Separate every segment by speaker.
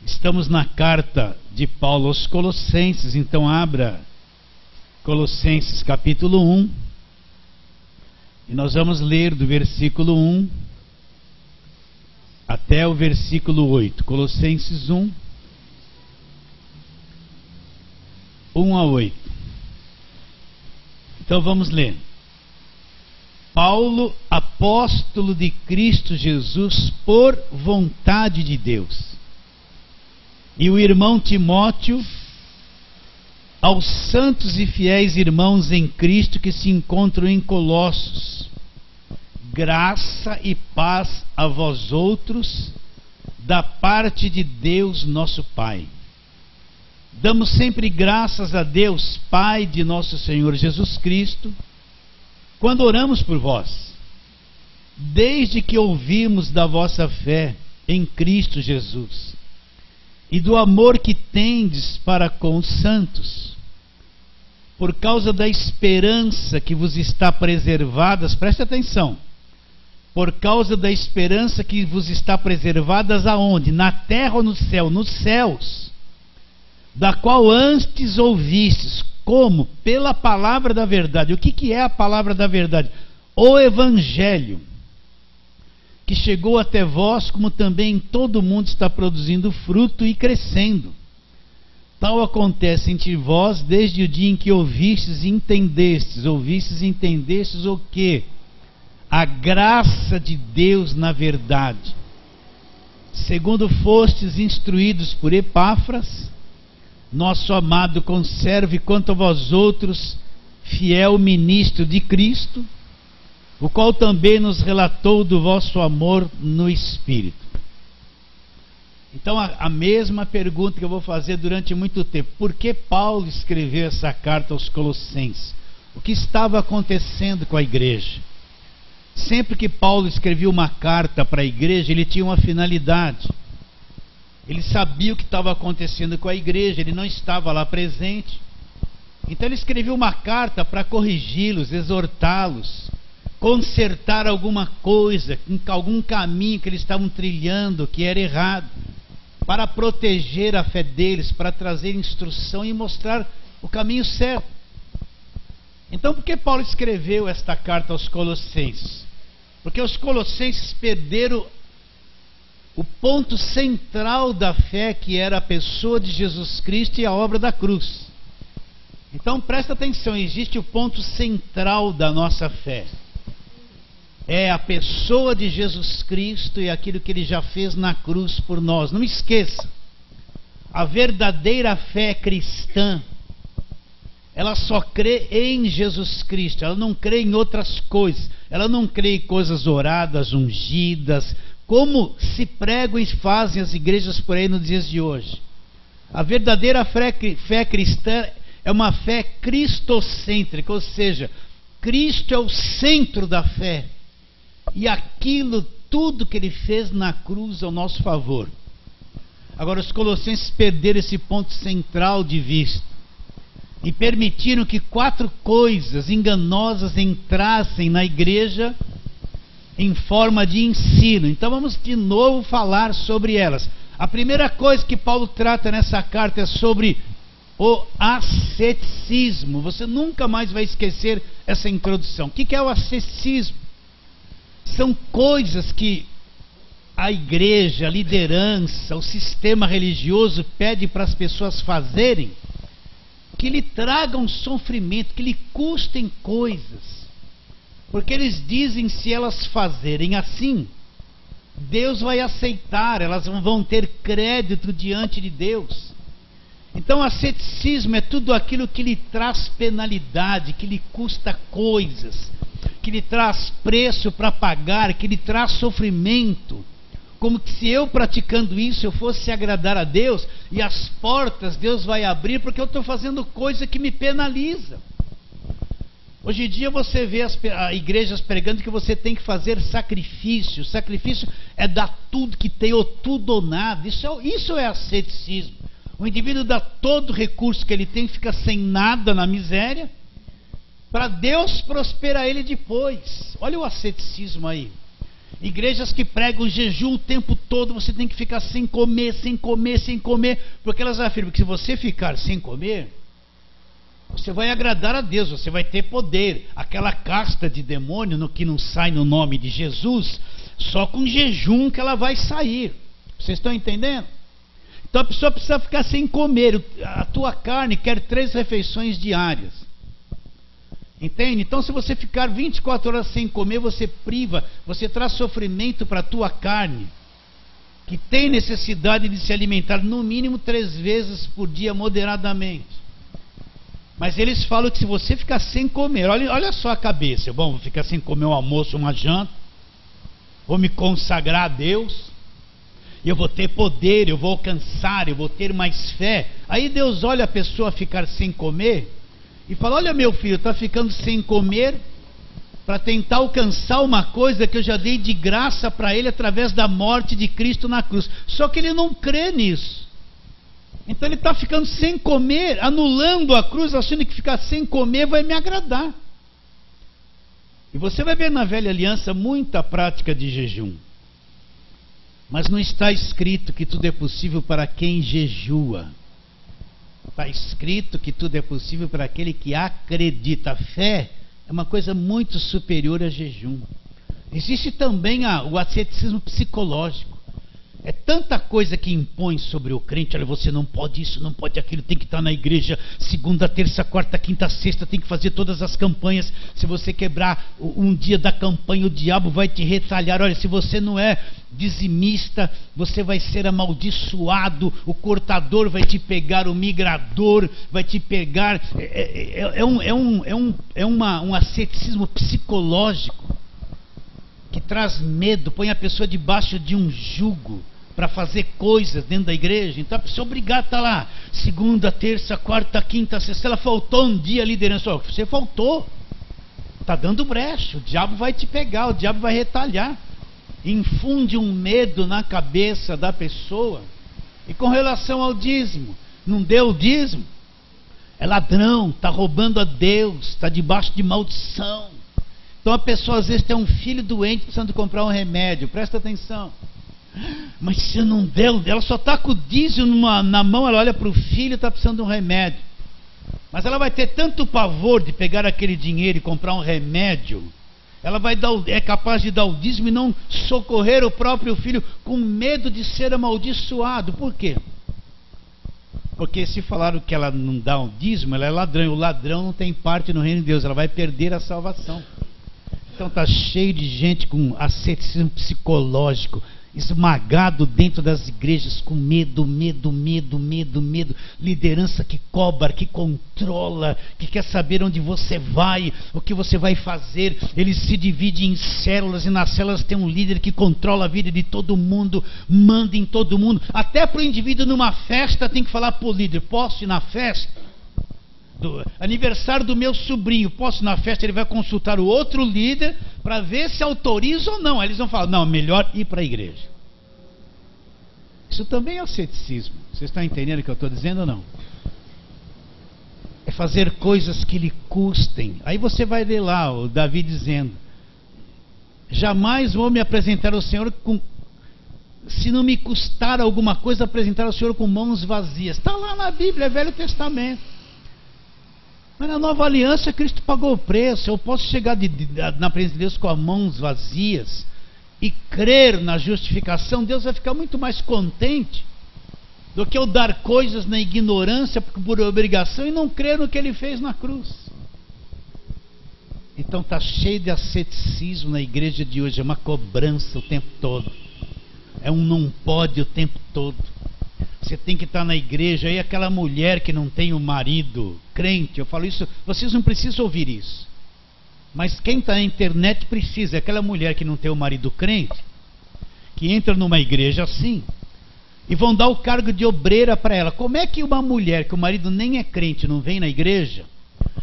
Speaker 1: Estamos na carta de Paulo aos Colossenses, então abra Colossenses capítulo 1, e nós vamos ler do versículo 1 até o versículo 8. Colossenses 1, 1 a 8. Então vamos ler. Paulo, apóstolo de Cristo Jesus, por vontade de Deus, e o irmão Timóteo, aos santos e fiéis irmãos em Cristo que se encontram em Colossos, graça e paz a vós outros, da parte de Deus nosso Pai. Damos sempre graças a Deus, Pai de nosso Senhor Jesus Cristo, quando oramos por vós, desde que ouvimos da vossa fé em Cristo Jesus, e do amor que tendes para com os santos, por causa da esperança que vos está preservada, preste atenção, por causa da esperança que vos está preservada aonde? Na terra ou no céu? Nos céus, da qual antes ouvistes, como? Pela palavra da verdade. O que é a palavra da verdade? O Evangelho, que chegou até vós, como também todo mundo está produzindo fruto e crescendo. Tal acontece entre vós desde o dia em que ouvistes e entendestes. Ouvistes e entendestes o quê? A graça de Deus na verdade. Segundo fostes instruídos por Epáfras, nosso amado conserve quanto a vós outros, fiel ministro de Cristo, o qual também nos relatou do vosso amor no Espírito. Então a mesma pergunta que eu vou fazer durante muito tempo: por que Paulo escreveu essa carta aos Colossenses? O que estava acontecendo com a igreja? Sempre que Paulo escrevia uma carta para a igreja, ele tinha uma finalidade. Ele sabia o que estava acontecendo com a igreja, ele não estava lá presente. Então ele escreveu uma carta para corrigi-los, exortá-los, consertar alguma coisa, algum caminho que eles estavam trilhando que era errado, para proteger a fé deles, para trazer instrução e mostrar o caminho certo. Então por que Paulo escreveu esta carta aos Colossenses? Porque os Colossenses perderam o ponto central da fé, que era a pessoa de Jesus Cristo e a obra da cruz. Então presta atenção, existe o ponto central da nossa fé. É a pessoa de Jesus Cristo e aquilo que ele já fez na cruz por nós. Não esqueça, a verdadeira fé cristã, ela só crê em Jesus Cristo, ela não crê em outras coisas, ela não crê em coisas oradas, ungidas, como se pregam e fazem as igrejas por aí nos dias de hoje. A verdadeira fé cristã é uma fé cristocêntrica, ou seja, Cristo é o centro da fé, e aquilo tudo que ele fez na cruz ao nosso favor. Agora os colossenses perderam esse ponto central de vista e permitiram que 4 coisas enganosas entrassem na igreja em forma de ensino. Então vamos de novo falar sobre elas. A primeira coisa que Paulo trata nessa carta é sobre o asceticismo. Você nunca mais vai esquecer essa introdução. O que é o asceticismo? São coisas que a igreja, a liderança, o sistema religioso pede para as pessoas fazerem, que lhe tragam sofrimento, que lhe custem coisas. Porque eles dizem, se elas fazerem assim, Deus vai aceitar, elas vão ter crédito diante de Deus. Então, asceticismo é tudo aquilo que lhe traz penalidade, que lhe custa coisas, que lhe traz preço para pagar, que lhe traz sofrimento. Como que se eu praticando isso, eu fosse agradar a Deus, e as portas Deus vai abrir, porque eu estou fazendo coisa que me penaliza. Hoje em dia você vê as igrejas pregando que você tem que fazer sacrifício. Sacrifício é dar tudo que tem, ou tudo ou nada. Isso é asceticismo. O indivíduo dá todo o recurso que ele tem, fica sem nada na miséria, para Deus prosperar ele depois. Olha o asceticismo aí. Igrejas que pregam jejum o tempo todo, você tem que ficar sem comer, sem comer, sem comer, porque elas afirmam que se você ficar sem comer, você vai agradar a Deus, você vai ter poder. Aquela casta de demônio no que não sai no nome de Jesus, só com jejum que ela vai sair. Vocês estão entendendo? Então a pessoa precisa ficar sem comer. A tua carne quer 3 refeições diárias. Entende? Então se você ficar 24 horas sem comer, você priva, você traz sofrimento para a tua carne, que tem necessidade de se alimentar no mínimo 3 vezes por dia moderadamente. Mas eles falam que se você ficar sem comer, olha só a cabeça, bom, vou ficar sem comer um almoço, uma janta, vou me consagrar a Deus, eu vou ter poder, eu vou alcançar, eu vou ter mais fé. Aí Deus olha a pessoa ficar sem comer e fala: olha, meu filho, está ficando sem comer para tentar alcançar uma coisa que eu já dei de graça para ele através da morte de Cristo na cruz. Só que ele não crê nisso. Então ele está ficando sem comer, anulando a cruz, achando que ficar sem comer vai me agradar. E você vai ver na velha aliança muita prática de jejum. Mas não está escrito que tudo é possível para quem jejua. Está escrito que tudo é possível para aquele que acredita. A fé é uma coisa muito superior a jejum. Existe também o asceticismo psicológico. É tanta coisa que impõe sobre o crente: olha, você não pode isso, não pode aquilo, tem que estar na igreja segunda, terça, quarta, quinta, sexta, tem que fazer todas as campanhas. Se você quebrar um dia da campanha, o diabo vai te retalhar. Olha, se você não é dizimista, você vai ser amaldiçoado, o cortador vai te pegar, o migrador vai te pegar. Um asceticismo psicológico que traz medo, põe a pessoa debaixo de um jugo para fazer coisas dentro da igreja. Então a pessoa obrigada a estar lá segunda, terça, quarta, quinta, sexta. Ela faltou um dia, a liderança: oh, você faltou, está dando brecha, o diabo vai te pegar, o diabo vai retalhar. Infunde um medo na cabeça da pessoa. E com relação ao dízimo, não deu o dízimo, é ladrão, está roubando a Deus, está debaixo de maldição. Então a pessoa às vezes tem um filho doente precisando comprar um remédio, presta atenção. Mas se não der, ela só está com o dízimo na mão, ela olha para o filho e está precisando de um remédio. Mas ela vai ter tanto pavor de pegar aquele dinheiro e comprar um remédio, ela é capaz de dar o dízimo e não socorrer o próprio filho, com medo de ser amaldiçoado. Por quê? Porque se falaram que ela não dá o dízimo, ela é ladrão, e o ladrão não tem parte no reino de Deus, ela vai perder a salvação. Então está cheio de gente com asceticismo psicológico, esmagado dentro das igrejas, com medo, liderança que cobra, que controla, que quer saber onde você vai, o que você vai fazer. Eles se dividem em células, e nas células tem um líder que controla a vida de todo mundo, manda em todo mundo. Até para o indivíduo numa festa tem que falar para o líder: posso ir na festa? Aniversário do meu sobrinho, posso ir na festa? Ele vai consultar o outro líder para ver se autoriza ou não. Aí eles vão falar: não, melhor ir para a igreja. Isso também é o ceticismo. Vocês estão entendendo o que eu estou dizendo ou não? É fazer coisas que lhe custem. Aí você vai ver lá o Davi dizendo: jamais vou me apresentar ao Senhor se não me custar alguma coisa, apresentar ao Senhor com mãos vazias. Está lá na Bíblia, é Velho Testamento. Mas na nova aliança Cristo pagou o preço. Eu posso chegar na presença de Deus com as mãos vazias e crer na justificação. Deus vai ficar muito mais contente do que eu dar coisas na ignorância por obrigação e não crer no que Ele fez na cruz. Então está cheio de asceticismo na igreja de hoje. É uma cobrança o tempo todo, é um não pode o tempo todo. Você tem que estar na igreja. Aí aquela mulher que não tem o marido crente, eu falo isso, vocês não precisam ouvir isso, mas quem está na internet precisa. Aquela mulher que não tem o marido crente, que entra numa igreja assim, e vão dar o cargo de obreira para ela. Como é que uma mulher que o marido nem é crente não vem na igreja,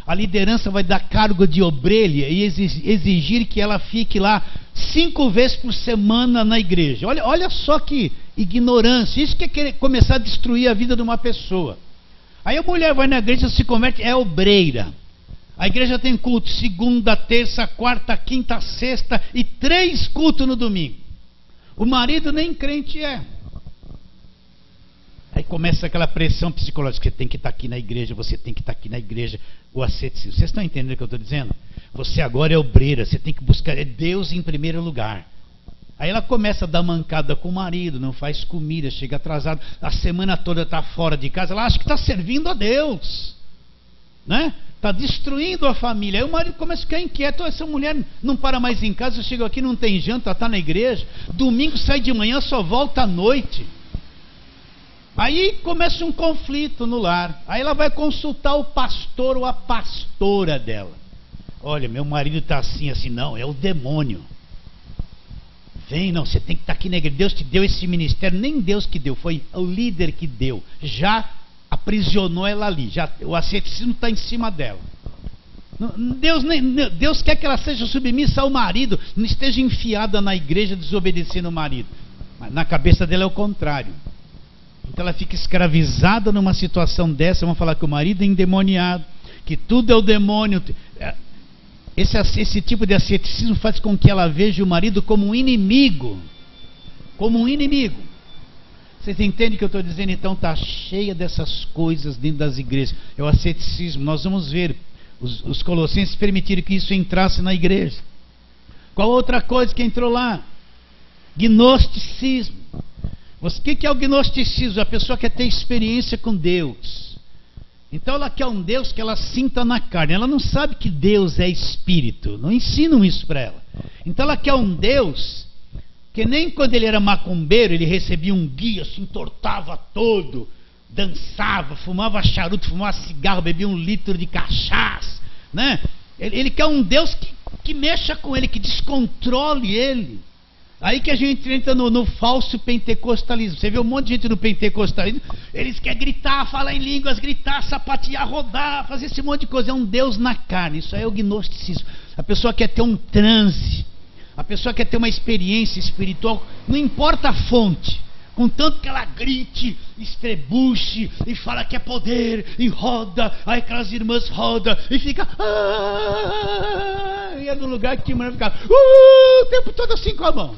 Speaker 1: a liderança vai dar cargo de obreira e exigir que ela fique lá 5 vezes por semana na igreja? Olha só que ignorância. Isso que é querer começar a destruir a vida de uma pessoa. Aí a mulher vai na igreja, se converte, é obreira. A igreja tem culto segunda, terça, quarta, quinta, sexta e 3 cultos no domingo. O marido nem crente é. Aí começa aquela pressão psicológica, você tem que estar aqui na igreja, você tem que estar aqui na igreja. O asceticismo. Vocês estão entendendo o que eu estou dizendo? Você agora é obreira, você tem que buscar Deus em primeiro lugar. Aí ela começa a dar mancada com o marido, não faz comida, chega atrasado, a semana toda está fora de casa, ela acha que está servindo a Deus, né? Está destruindo a família. Aí o marido começa a ficar inquieto, essa mulher não para mais em casa, eu chego aqui, não tem janta, está na igreja, domingo sai de manhã, só volta à noite. Aí começa um conflito no lar. Aí ela vai consultar o pastor ou a pastora dela. Olha, meu marido está assim, assim. Não, é o demônio. Vem, não, você tem que estar aqui na igreja. Deus te deu esse ministério. Nem Deus que deu, foi o líder que deu. Já aprisionou ela ali. Já, o asceticismo está em cima dela. Deus quer que ela seja submissa ao marido. Não esteja enfiada na igreja desobedecendo o marido. Mas na cabeça dela é o contrário. Então ela fica escravizada numa situação dessa. Vamos falar que o marido é endemoniado, que tudo é o demônio. Esse tipo de asceticismo faz com que ela veja o marido como um inimigo. Como um inimigo. Vocês entendem o que eu estou dizendo? Então está cheia dessas coisas dentro das igrejas. É o asceticismo. Nós vamos ver os colossenses permitiram que isso entrasse na igreja. Qual outra coisa que entrou lá? Gnosticismo. O que é o gnosticismo? A pessoa quer ter experiência com Deus. Então ela quer um Deus que ela sinta na carne. Ela não sabe que Deus é espírito. Não ensinam isso para ela. Então ela quer um Deus que nem quando ele era macumbeiro, ele recebia um guia, se entortava todo, dançava, fumava charuto, fumava cigarro, bebia 1 litro de cachaça, né? Ele quer um Deus que mexa com ele, que descontrole ele. Aí que a gente entra no falso pentecostalismo. Você vê um monte de gente no pentecostalismo, eles querem gritar, falar em línguas, gritar, sapatear, rodar, fazer esse monte de coisa. É um Deus na carne. Isso aí é o gnosticismo. A pessoa quer ter um transe, a pessoa quer ter uma experiência espiritual, não importa a fonte, contanto que ela grite, estrebuche e fala que é poder, e roda, aí aquelas irmãs rodam e fica e é no lugar que a mulher fica o tempo todo assim com a mão,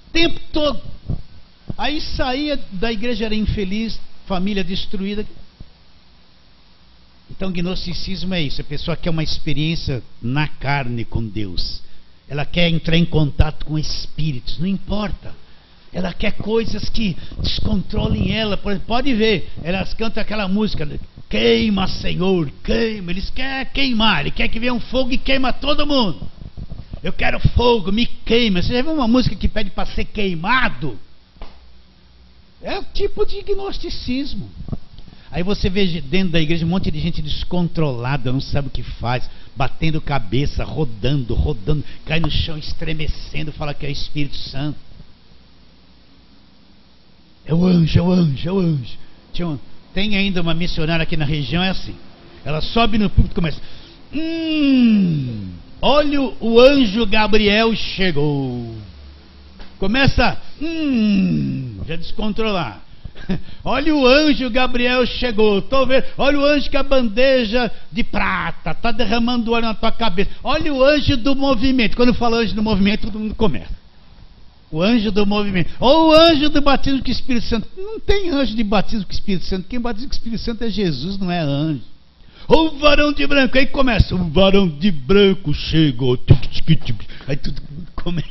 Speaker 1: o tempo todo. Aí saía da igreja, era infeliz, família destruída. Então gnosticismo é isso, a pessoa quer uma experiência na carne com Deus, ela quer entrar em contato com espíritos, não importa. Ela quer coisas que descontrolem ela. Pode ver, elas cantam aquela música, queima, Senhor, queima. Eles querem queimar, ele quer que venha um fogo e queima todo mundo. Eu quero fogo, me queima. Você já viu uma música que pede para ser queimado? É o tipo de gnosticismo. Aí você vê dentro da igreja um monte de gente descontrolada, não sabe o que faz, batendo cabeça, rodando, cai no chão, estremecendo, fala que é o Espírito Santo. É o anjo, é o anjo, é o anjo. Tem ainda uma missionária aqui na região, é assim. Ela sobe no púlpito e começa. Olha, o anjo Gabriel chegou. Começa. Já descontrolar. Olha, o anjo Gabriel chegou. Tô vendo. Olha o anjo com a bandeja de prata. Está derramando óleo na tua cabeça. Olha o anjo do movimento. Quando fala anjo do movimento, todo mundo começa. O anjo do movimento. Ou o anjo do batismo com o Espírito Santo. Não tem anjo de batismo com o Espírito Santo. Quem batiza com o Espírito Santo é Jesus, não é anjo. Ou o varão de branco. Aí começa. O varão de branco chegou. Aí tudo começa.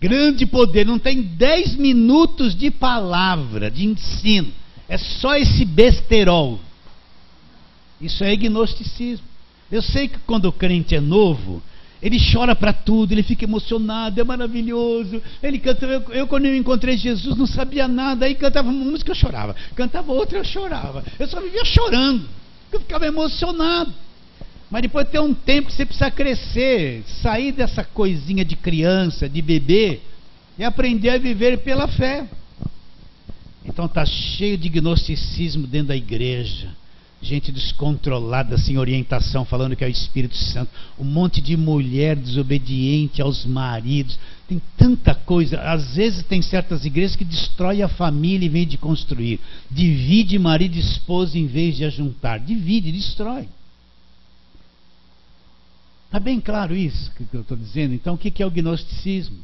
Speaker 1: Grande poder. Não tem 10 minutos de palavra, de ensino. É só esse besterol. Isso é gnosticismo. Eu sei que quando o crente é novo, ele chora para tudo, ele fica emocionado, é maravilhoso. Ele canta, eu quando eu encontrei Jesus não sabia nada, aí cantava uma música eu chorava, cantava outra eu chorava. Eu só vivia chorando, eu ficava emocionado. Mas depois tem um tempo que você precisa crescer, sair dessa coisinha de criança, de bebê, e aprender a viver pela fé. Então está cheio de gnosticismo dentro da igreja. Gente descontrolada, sem orientação, falando que é o Espírito Santo. Um monte de mulher desobediente aos maridos. Tem tanta coisa. Às vezes tem certas igrejas que destroem a família em vez de construir. Divide marido e esposa em vez de ajuntar. Divide, destrói. Está bem claro isso que eu estou dizendo? Então o que é o gnosticismo?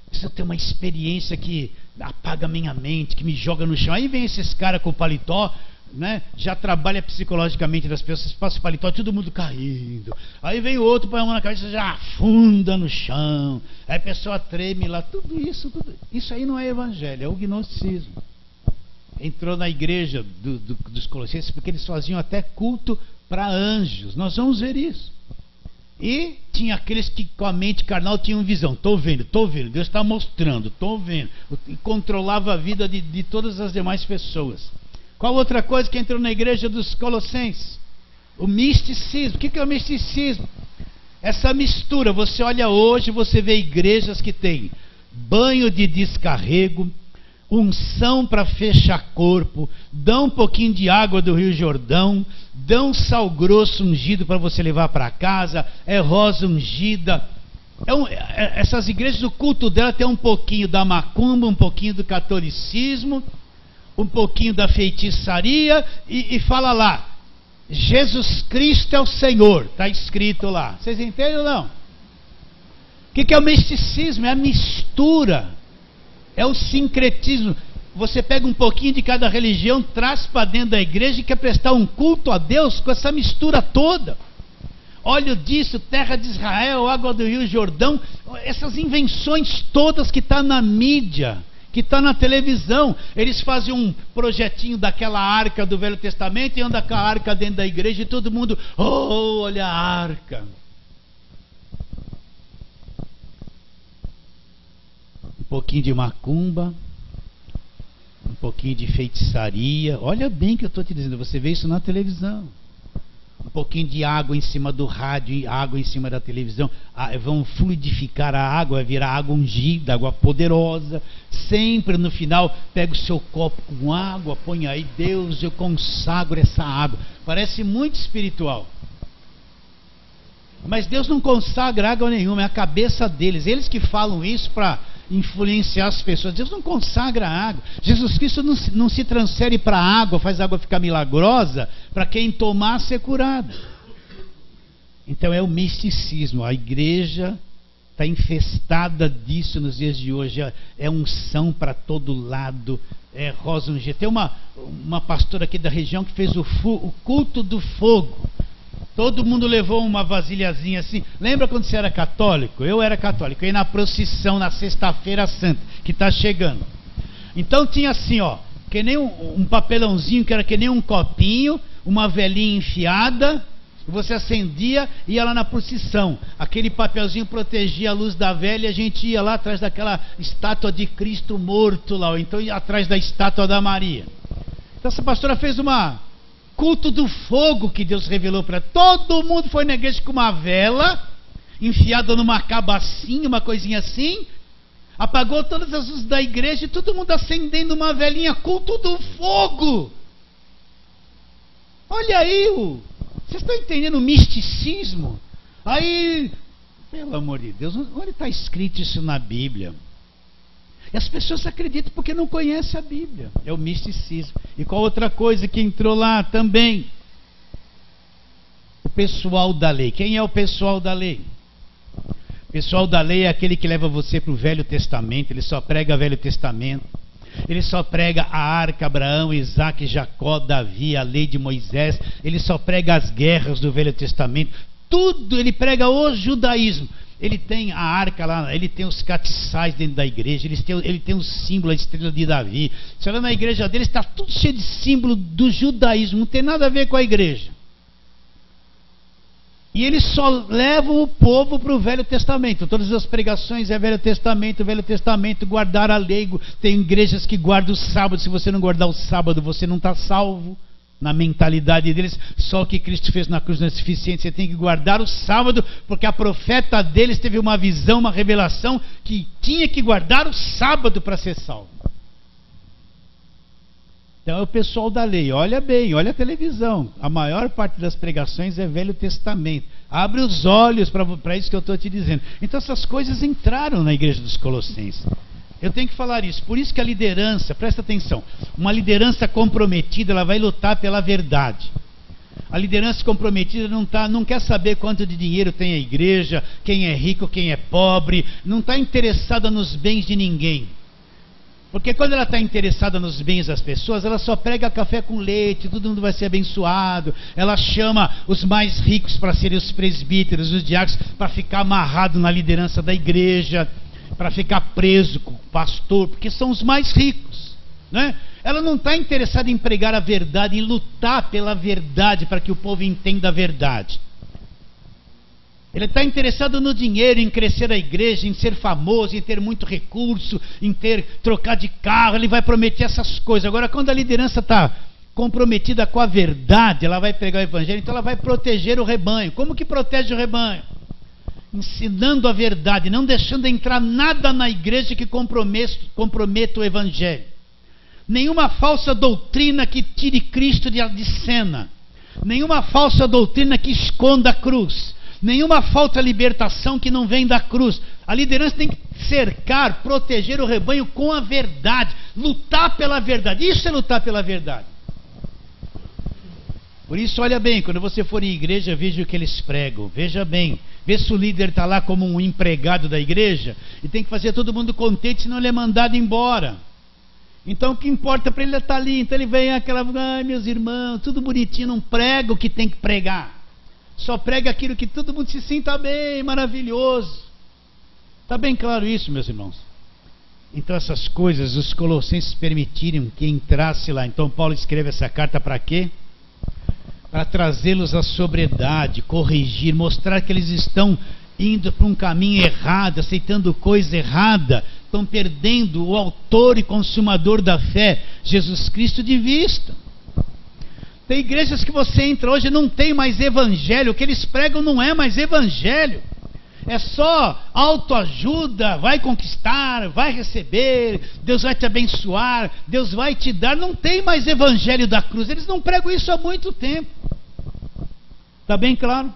Speaker 1: Preciso ter uma experiência que apaga a minha mente, que me joga no chão. Aí vem esses caras com paletó, né? Já trabalha psicologicamente das pessoas, passa o paletó, todo mundo caindo. Aí vem o outro, põe a mão na cabeça, já afunda no chão. Aí a pessoa treme lá. Tudo isso aí não é evangelho, é o gnosticismo. Entrou na igreja dos Colossenses porque eles faziam até culto para anjos. Nós vamos ver isso. E tinha aqueles que com a mente carnal tinham visão. Estou vendo, Deus está mostrando, estou vendo. E controlava a vida de todas as demais pessoas. Qual outra coisa que entrou na igreja dos Colossenses? O misticismo. O que é o misticismo? Essa mistura. Você olha hoje, você vê igrejas que tem banho de descarrego, unção para fechar corpo, dão um pouquinho de água do Rio Jordão, dão sal grosso ungido para você levar para casa, é rosa ungida. Essas igrejas, o culto dela tem um pouquinho da macumba, um pouquinho do catolicismo, um pouquinho da feitiçaria, e fala lá, Jesus Cristo é o Senhor, está escrito lá. Vocês entendem ou não? O que é o misticismo? É a mistura. É o sincretismo. Você pega um pouquinho de cada religião, traz para dentro da igreja e quer prestar um culto a Deus com essa mistura toda. Óleo disso, terra de Israel, água do Rio Jordão, essas invenções todas que estão na mídia, que está na televisão. Eles fazem um projetinho daquela arca do Velho Testamento e anda com a arca dentro da igreja e todo mundo, oh, olha a arca. Um pouquinho de macumba, um pouquinho de feitiçaria. Olha bem o que eu estou te dizendo, você vê isso na televisão. Um pouquinho de água em cima do rádio e água em cima da televisão. Vão fluidificar a água, vai virar água ungida, água poderosa. Sempre no final, pega o seu copo com água, põe aí, Deus, eu consagro essa água. Parece muito espiritual. Mas Deus não consagra água nenhuma, é a cabeça deles. Eles que falam isso para influenciar as pessoas. Deus não consagra água. Jesus Cristo não se transfere para a água, faz a água ficar milagrosa para quem tomar ser curado. Então é o misticismo. A igreja está infestada disso nos dias de hoje. É unção para todo lado, é rosa ungida. Tem uma pastora aqui da região que fez o culto do fogo. Todo mundo levou uma vasilhazinha assim. Lembra quando você era católico? Eu era católico. Eu ia na procissão na sexta-feira santa, que está chegando. Então tinha assim, ó, que nem um papelãozinho, que era que nem um copinho, uma velinha enfiada. Você acendia e ia lá na procissão. Aquele papelzinho protegia a luz da vela e a gente ia lá atrás daquela estátua de Cristo morto lá. Ou então ia atrás da estátua da Maria. Então essa pastora fez culto do fogo que Deus revelou para todo mundo. Foi na igreja com uma vela enfiada numa cabacinha, uma coisinha assim, apagou todas as luzes da igreja e todo mundo acendendo uma velinha. Culto do fogo. Olha aí, vocês estão entendendo o misticismo? Aí, pelo amor de Deus, onde está escrito isso na Bíblia? E as pessoas acreditam porque não conhecem a Bíblia. É o misticismo. E qual outra coisa que entrou lá também? O pessoal da lei. Quem é o pessoal da lei? O pessoal da lei é aquele que leva você para o Velho Testamento. Ele só prega o Velho Testamento. Ele só prega a arca, Abraão, Isaac, Jacó, Davi, a lei de Moisés. Ele só prega as guerras do Velho Testamento. Tudo ele prega o judaísmo. Ele tem a arca lá, ele tem os castiçais dentro da igreja, ele tem o símbolo, a estrela de Davi. Você olha na igreja dele, está tudo cheio de símbolo do judaísmo, não tem nada a ver com a igreja. E ele só leva o povo para o Velho Testamento. Todas as pregações é Velho Testamento, guardar a lei. Tem igrejas que guardam o sábado, se você não guardar o sábado, você não está salvo. Na mentalidade deles, só o que Cristo fez na cruz não é suficiente. Você tem que guardar o sábado, porque a profeta deles teve uma visão, uma revelação, que tinha que guardar o sábado para ser salvo. Então é o pessoal da lei. Olha bem, olha a televisão. A maior parte das pregações é Velho Testamento. Abre os olhos para isso que eu estou te dizendo. Então essas coisas entraram na igreja dos Colossenses. Eu tenho que falar isso. Por isso que a liderança, presta atenção, uma liderança comprometida, ela vai lutar pela verdade. A liderança comprometida não quer saber quanto de dinheiro tem a igreja, quem é rico, quem é pobre, não está interessada nos bens de ninguém. Porque quando ela está interessada nos bens das pessoas, ela só prega café com leite, todo mundo vai ser abençoado. Ela chama os mais ricos para serem os presbíteros, os diáconos, para ficar amarrado na liderança da igreja, para ficar preso com o pastor, porque são os mais ricos, né? Ela não está interessada em pregar a verdade, em lutar pela verdade, para que o povo entenda a verdade. Ele está interessado no dinheiro, em crescer a igreja, em ser famoso, em ter muito recurso, em trocar de carro. Ele vai prometer essas coisas. Agora, quando a liderança está comprometida com a verdade, ela vai pregar o evangelho, então ela vai proteger o rebanho. Como que protege o rebanho? Ensinando a verdade, não deixando entrar nada na igreja que comprometa o evangelho. Nenhuma falsa doutrina que tire Cristo de cena. Nenhuma falsa doutrina que esconda a cruz. Nenhuma falta libertação que não vem da cruz. A liderança tem que cercar, proteger o rebanho com a verdade, lutar pela verdade. Isso é lutar pela verdade. Por isso, olha bem, quando você for em igreja, veja o que eles pregam. Veja bem, vê se o líder está lá como um empregado da igreja e tem que fazer todo mundo contente, senão ele é mandado embora. Então o que importa para ele é estar ali. Então ele vem aquela, ai meus irmãos, tudo bonitinho, não prega o que tem que pregar. Só prega aquilo que todo mundo se sinta bem, maravilhoso. Está bem claro isso, meus irmãos? Então essas coisas, os colossenses permitiram que entrasse lá. Então Paulo escreve essa carta para quê? Para trazê-los à sobriedade, corrigir, mostrar que eles estão indo para um caminho errado, aceitando coisa errada, estão perdendo o autor e consumador da fé, Jesus Cristo, de vista. Tem igrejas que você entra hoje e não tem mais evangelho. O que eles pregam não é mais evangelho. É só autoajuda, vai conquistar, vai receber, Deus vai te abençoar, Deus vai te dar. Não tem mais evangelho da cruz. Eles não pregam isso há muito tempo. Está bem claro?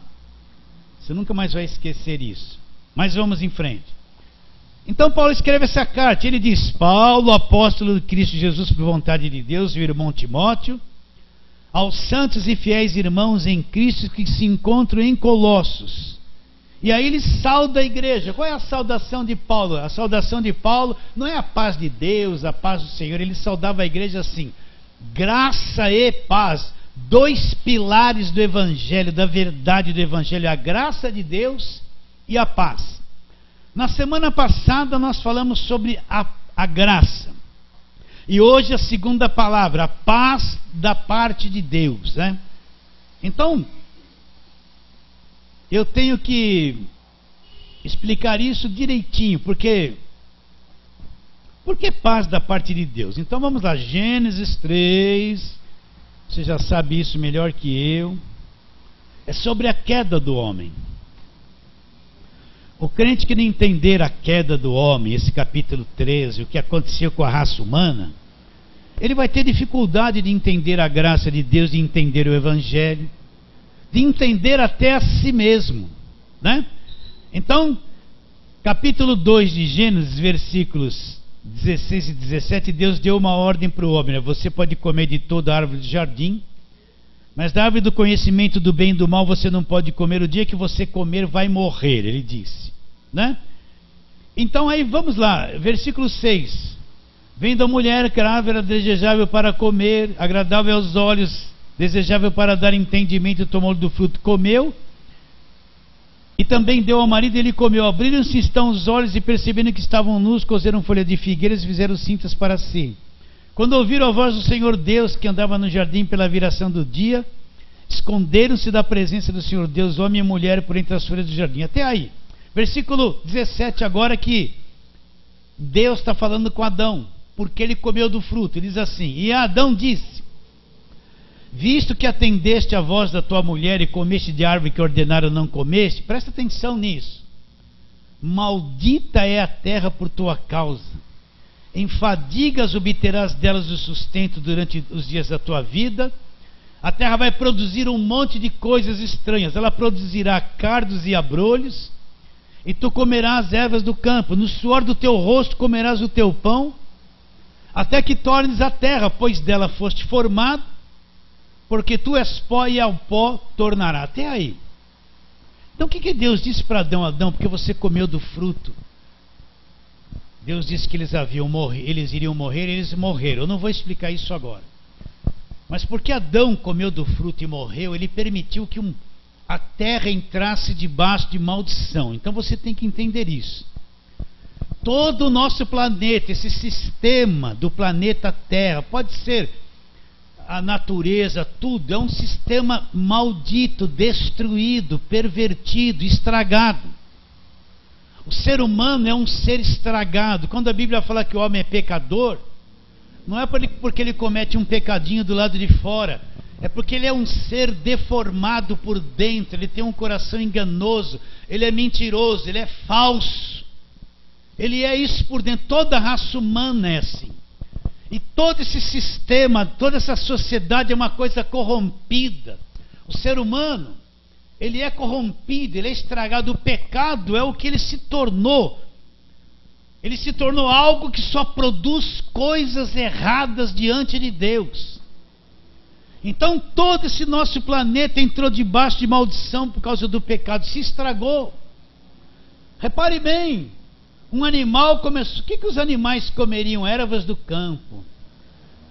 Speaker 1: Você nunca mais vai esquecer isso. Mas vamos em frente. Então Paulo escreve essa carta. Ele diz: Paulo, apóstolo de Cristo Jesus por vontade de Deus, e o irmão Timóteo, aos santos e fiéis irmãos em Cristo que se encontram em Colossos. E aí ele sauda a igreja. Qual é a saudação de Paulo? A saudação de Paulo não é a paz de Deus, a paz do Senhor. Ele saudava a igreja assim: graça e paz. Dois pilares do evangelho, da verdade do evangelho: a graça de Deus e a paz. Na semana passada nós falamos sobre a graça. E hoje a segunda palavra, a paz da parte de Deus, né? Então, eu tenho que explicar isso direitinho, porque por que paz da parte de Deus? Então vamos lá, Gênesis 3, você já sabe isso melhor que eu. É sobre a queda do homem. O crente que não entender a queda do homem, esse capítulo 13, o que aconteceu com a raça humana, ele vai ter dificuldade de entender a graça de Deus, de entender o evangelho, de entender até a si mesmo, né? Então, capítulo 2 de Gênesis, versículos 16 e 17, Deus deu uma ordem para o homem, né? Você pode comer de toda a árvore do jardim, mas da árvore do conhecimento do bem e do mal você não pode comer. O dia que você comer vai morrer, ele disse, né? Então aí vamos lá, versículo 6. Vendo a mulher que a árvore era desejável para comer, agradável aos olhos, desejável para dar entendimento, tomou do fruto, comeu, e também deu ao marido, ele comeu. Abriram-se então os olhos e, percebendo que estavam nus, cozeram folha de figueiras e fizeram cintas para si. Quando ouviram a voz do Senhor Deus, que andava no jardim pela viração do dia, esconderam-se da presença do Senhor Deus, homem e mulher, por entre as folhas do jardim. Até aí. Versículo 17 agora, que Deus está falando com Adão, porque ele comeu do fruto. Ele diz assim: e Adão disse: visto que atendeste a voz da tua mulher e comeste de árvore que ordenaram não comeste, presta atenção nisso, maldita é a terra por tua causa, em fadigas obterás delas o sustento durante os dias da tua vida. A terra vai produzir um monte de coisas estranhas. Ela produzirá cardos e abrolhos, e tu comerás ervas do campo. No suor do teu rosto comerás o teu pão, até que tornes a terra, pois dela foste formado, porque tu és pó e ao pó tornará. Até aí. Então o que Deus disse para Adão? Adão, porque você comeu do fruto. Deus disse que eles iriam morrer, eles morreram. Eu não vou explicar isso agora. Mas porque Adão comeu do fruto e morreu, ele permitiu que a terra entrasse debaixo de maldição. Então você tem que entender isso. Todo o nosso planeta, esse sistema do planeta Terra, pode ser a natureza, tudo, é um sistema maldito, destruído, pervertido, estragado. O ser humano é um ser estragado. Quando a Bíblia fala que o homem é pecador, não é porque ele comete um pecadinho do lado de fora, é porque ele é um ser deformado por dentro, ele tem um coração enganoso, ele é mentiroso, ele é falso, ele é isso por dentro. Toda a raça humana é assim, e todo esse sistema, toda essa sociedade é uma coisa corrompida. O ser humano, ele é corrompido, ele é estragado. O pecado é o que ele se tornou. Ele se tornou algo que só produz coisas erradas diante de Deus. Então todo esse nosso planeta entrou debaixo de maldição por causa do pecado, se estragou. Repare bem, um animal começou... O que os animais comeriam? Ervas do campo.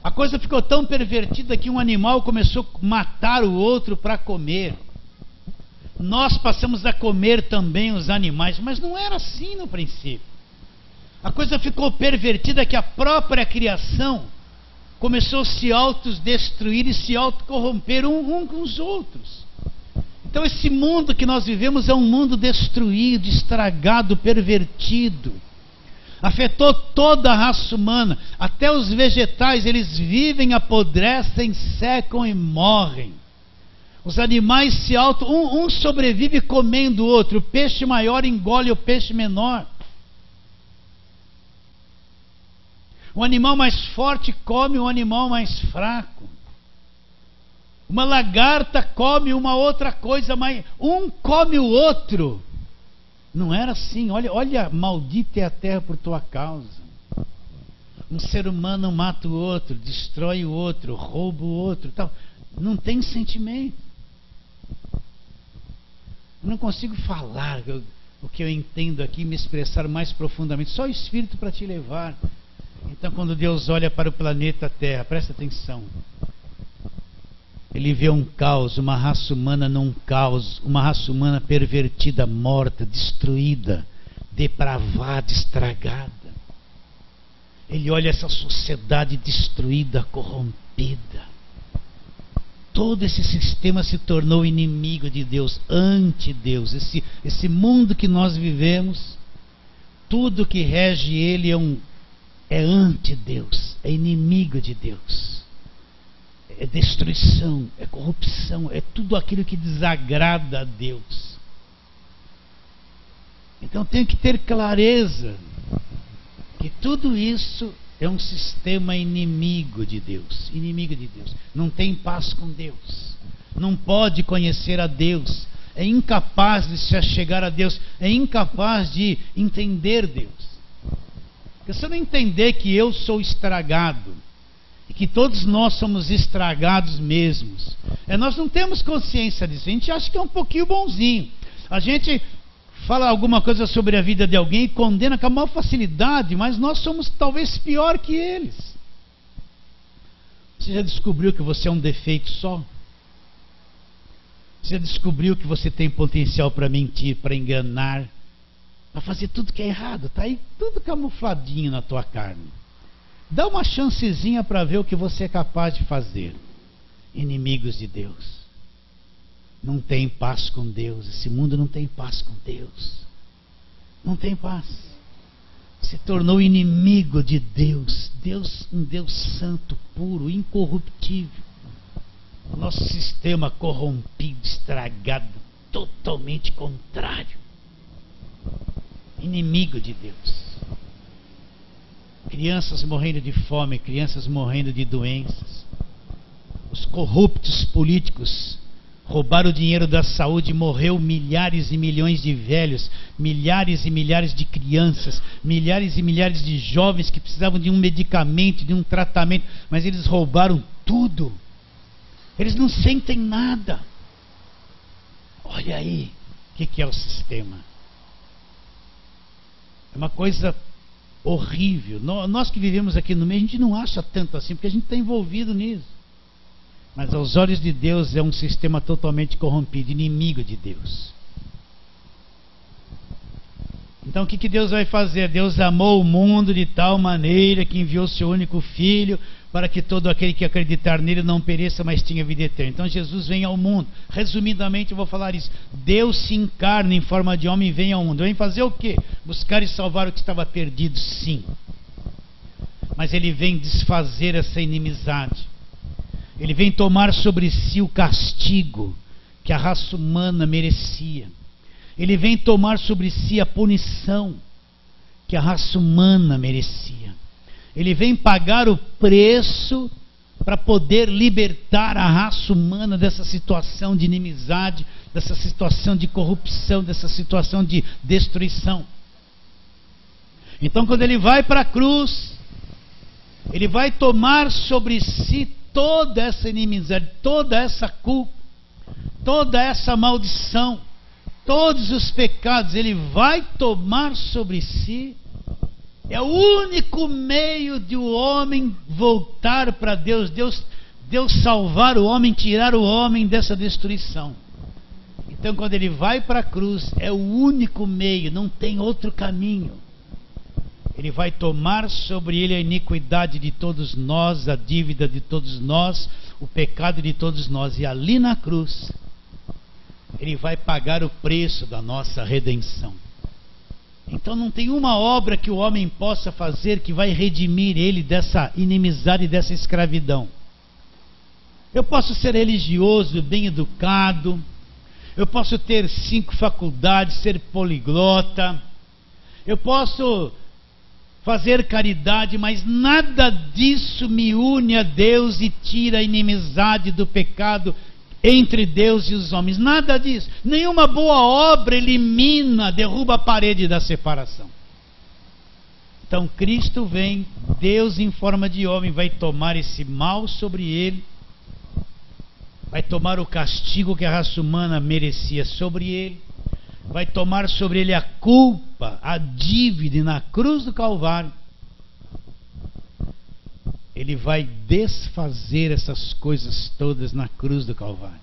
Speaker 1: A coisa ficou tão pervertida que um animal começou a matar o outro para comer. Nós passamos a comer também os animais, mas não era assim no princípio. A coisa ficou pervertida que a própria criação começou a se autodestruir e se autocorromper um com os outros. Então esse mundo que nós vivemos é um mundo destruído, estragado, pervertido. Afetou toda a raça humana. Até os vegetais, eles vivem, apodrecem, secam e morrem. Os animais se um sobrevive comendo o outro. O peixe maior engole o peixe menor. O animal mais forte come o animal mais fraco. Uma lagarta come uma outra coisa, mas um come o outro. Não era assim. Olha, maldita é a terra por tua causa. Um ser humano mata o outro, destrói o outro, rouba o outro, tal. Não tem sentimento. Eu não consigo falar o que eu entendo aqui, me expressar mais profundamente. Só o Espírito para te levar. Então, quando Deus olha para o planeta Terra, presta atenção. Ele vê um caos, uma raça humana num caos, uma raça humana pervertida, morta, destruída, depravada, estragada. Ele olha essa sociedade destruída, corrompida. Todo esse sistema se tornou inimigo de Deus, anti-Deus. Esse mundo que nós vivemos, tudo que rege ele é anti-Deus, é inimigo de Deus. É destruição, é corrupção, é tudo aquilo que desagrada a Deus. Então tenho que ter clareza que tudo isso é um sistema inimigo de Deus. Inimigo de Deus. Não tem paz com Deus. Não pode conhecer a Deus. É incapaz de se achegar a Deus. É incapaz de entender Deus. Porque se eu não entender que eu sou estragado, e que todos nós somos estragados mesmos, nós não temos consciência disso. A gente acha que é um pouquinho bonzinho. A gente fala alguma coisa sobre a vida de alguém e condena com a maior facilidade, mas nós somos talvez pior que eles. Você já descobriu que você é um defeito só? Você já descobriu que você tem potencial para mentir, para enganar, para fazer tudo que é errado? Está aí tudo camufladinho na tua carne. Dá uma chancezinha para ver o que você é capaz de fazer. Inimigos de Deus. Não tem paz com Deus. Esse mundo não tem paz com Deus. Não tem paz. Se tornou inimigo de Deus. Um Deus santo, puro, incorruptível. O nosso sistema corrompido, estragado, totalmente contrário. Inimigo de Deus. crianças morrendo de fome, crianças morrendo de doenças. Os corruptos políticos roubaram o dinheiro da saúde, morreu milhares e milhões de velhos, milhares e milhares de crianças, milhares e milhares de jovens que precisavam de um medicamento, de um tratamento, mas eles roubaram tudo. Eles não sentem nada. Olha aí o que é o sistema. É uma coisa horrível. Nós que vivemos aqui no meio, a gente não acha tanto assim, porque a gente está envolvido nisso. Mas aos olhos de Deus é um sistema totalmente corrompido, inimigo de Deus. Então o que Deus vai fazer? Deus amou o mundo de tal maneira que enviou seu único Filho, para que todo aquele que acreditar nele não pereça, mas tenha vida eterna. Então Jesus vem ao mundo. Resumidamente eu vou falar isso. Deus se encarna em forma de homem e vem ao mundo. Vem fazer o quê? Buscar e salvar o que estava perdido, sim. Mas ele vem desfazer essa inimizade. Ele vem tomar sobre si o castigo que a raça humana merecia. Ele vem tomar sobre si a punição que a raça humana merecia. Ele vem pagar o preço para poder libertar a raça humana dessa situação de inimizade, dessa situação de corrupção, dessa situação de destruição. Então, quando ele vai para a cruz, ele vai tomar sobre si toda essa inimizade, toda essa culpa, toda essa maldição, todos os pecados, ele vai tomar sobre si. É o único meio de o homem voltar para Deus, Deus salvar o homem, tirar o homem dessa destruição. Então, quando ele vai para a cruz, é o único meio, não tem outro caminho. Ele vai tomar sobre ele a iniquidade de todos nós, a dívida de todos nós, o pecado de todos nós. E ali na cruz, ele vai pagar o preço da nossa redenção. Então não tem uma obra que o homem possa fazer que vai redimir ele dessa inimizade, dessa escravidão. Eu posso ser religioso, bem educado, eu posso ter 5 faculdades, ser poliglota, eu posso fazer caridade, mas nada disso me une a Deus e tira a inimizade do pecado entre Deus e os homens. Nada disso. Nenhuma boa obra elimina, derruba a parede da separação. Então Cristo vem, Deus em forma de homem, vai tomar esse mal sobre ele, vai tomar o castigo que a raça humana merecia sobre ele, vai tomar sobre ele a culpa, a dívida, e na cruz do Calvário ele vai desfazer essas coisas todas na cruz do Calvário.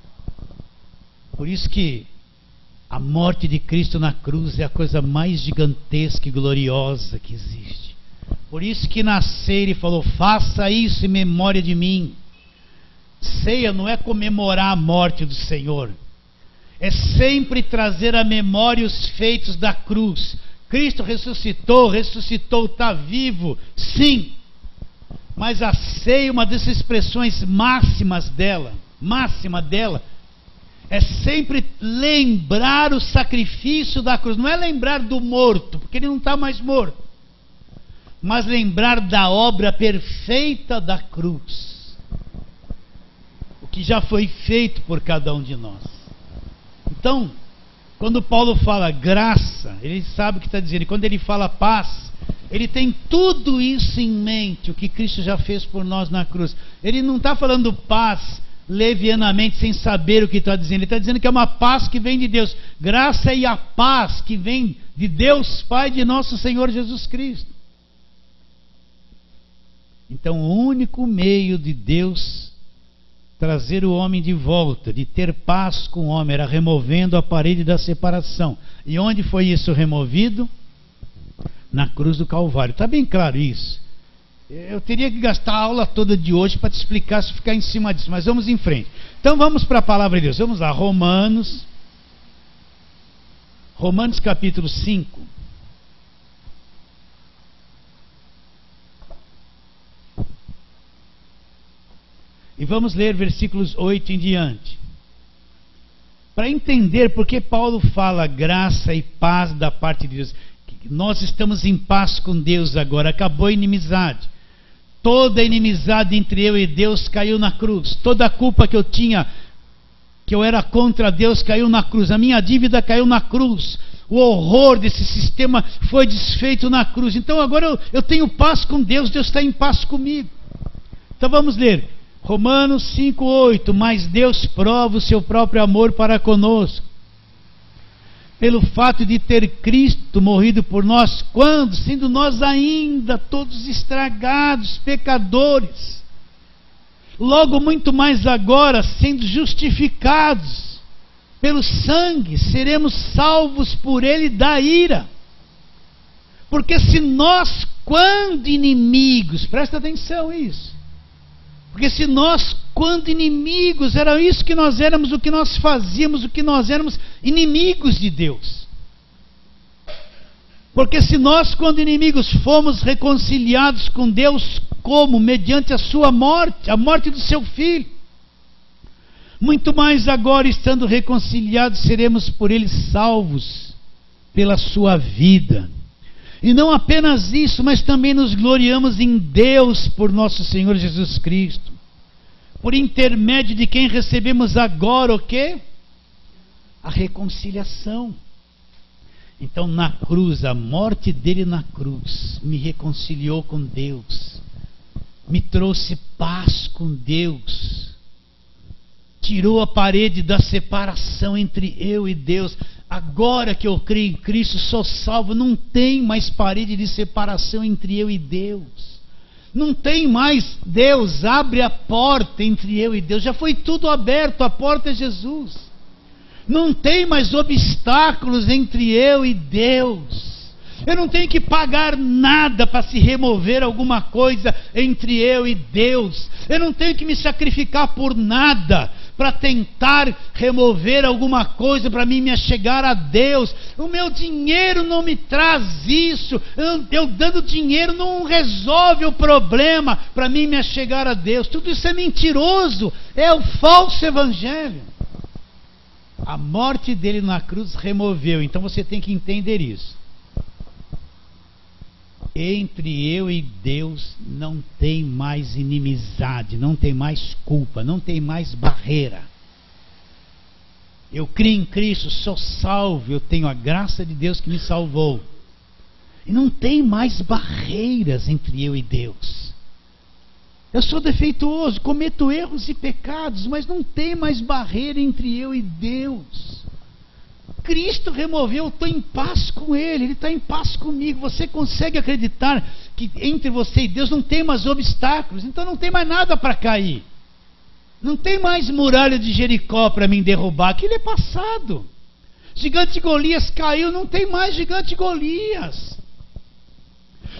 Speaker 1: Por isso que a morte de Cristo na cruz é a coisa mais gigantesca e gloriosa que existe. Por isso que na ceia ele falou: faça isso em memória de mim. Ceia não é comemorar a morte do Senhor, é sempre trazer à memória os feitos da cruz. Cristo ressuscitou, está vivo, sim. Mas a ceia, uma das expressões máxima dela, é sempre lembrar o sacrifício da cruz. Não é lembrar do morto, porque ele não está mais morto, mas lembrar da obra perfeita da cruz, o que já foi feito por cada um de nós. Então, quando Paulo fala graça, ele sabe o que está dizendo. E quando ele fala paz, ele tem tudo isso em mente, o que Cristo já fez por nós na cruz. Ele não está falando paz levianamente, sem saber o que está dizendo. Ele está dizendo que é uma paz que vem de Deus. Graça e a paz que vem de Deus Pai, de nosso Senhor Jesus Cristo. Então o único meio de Deus trazer o homem de volta, de ter paz com o homem, era removendo a parede da separação. E onde foi isso removido? Na cruz do Calvário. Está bem claro isso. Eu teria que gastar a aula toda de hoje para te explicar, se ficar em cima disso, mas vamos em frente. Então vamos para a palavra de Deus. Vamos lá, Romanos capítulo 5. E vamos ler versículos 8 em diante. Para entender por que Paulo fala graça e paz da parte de Deus. nós estamos em paz com Deus agora, acabou a inimizade. Toda a inimizade entre eu e Deus caiu na cruz. Toda a culpa que eu tinha, que eu era contra Deus, caiu na cruz. A minha dívida caiu na cruz. O horror desse sistema foi desfeito na cruz. Então agora eu tenho paz com Deus, Deus está em paz comigo. Então vamos ler Romanos 5:8. Mas Deus prova o seu próprio amor para conosco, pelo fato de ter Cristo morrido por nós, quando, sendo nós ainda todos estragados, pecadores, logo muito mais agora, sendo justificados pelo sangue, seremos salvos por ele da ira. Porque se nós, quando inimigos, presta atenção isso, porque se nós, quando inimigos, era isso que nós éramos, o que nós fazíamos, o que nós éramos, inimigos de Deus. Porque se nós, quando inimigos, fomos reconciliados com Deus, como? Mediante a sua morte, a morte do seu Filho. Muito mais agora, estando reconciliados, seremos por ele salvos pela sua vida. E não apenas isso, mas também nos gloriamos em Deus por nosso Senhor Jesus Cristo, por intermédio de quem recebemos agora o quê? A reconciliação. Então na cruz, a morte dele na cruz, me reconciliou com Deus, me trouxe paz com Deus, tirou a parede da separação entre eu e Deus. Agora que eu creio em Cristo, sou salvo, não tem mais parede de separação entre eu e Deus. Não tem mais. Deus abre a porta entre eu e Deus. Já foi tudo aberto, a porta é Jesus. Não tem mais obstáculos entre eu e Deus. Eu não tenho que pagar nada para se remover alguma coisa entre eu e Deus. Eu não tenho que me sacrificar por nada para tentar remover alguma coisa para mim me achegar a Deus. O meu dinheiro não me traz isso. Eu dando dinheiro não resolve o problema para mim me achegar a Deus. Tudo isso é mentiroso. É o falso evangelho. A morte dele na cruz removeu. Então você tem que entender isso. Entre eu e Deus não tem mais inimizade, não tem mais culpa, não tem mais barreira. Eu creio em Cristo, sou salvo, eu tenho a graça de Deus que me salvou. E não tem mais barreiras entre eu e Deus. Eu sou defeituoso, cometo erros e pecados, mas não tem mais barreira entre eu e Deus. Cristo removeu, eu estou em paz com Ele, Ele está em paz comigo. Você consegue acreditar que entre você e Deus não tem mais obstáculos? Então não tem mais nada para cair. Não tem mais muralha de Jericó para me derrubar, aquilo é passado. Gigante Golias caiu, não tem mais gigante Golias.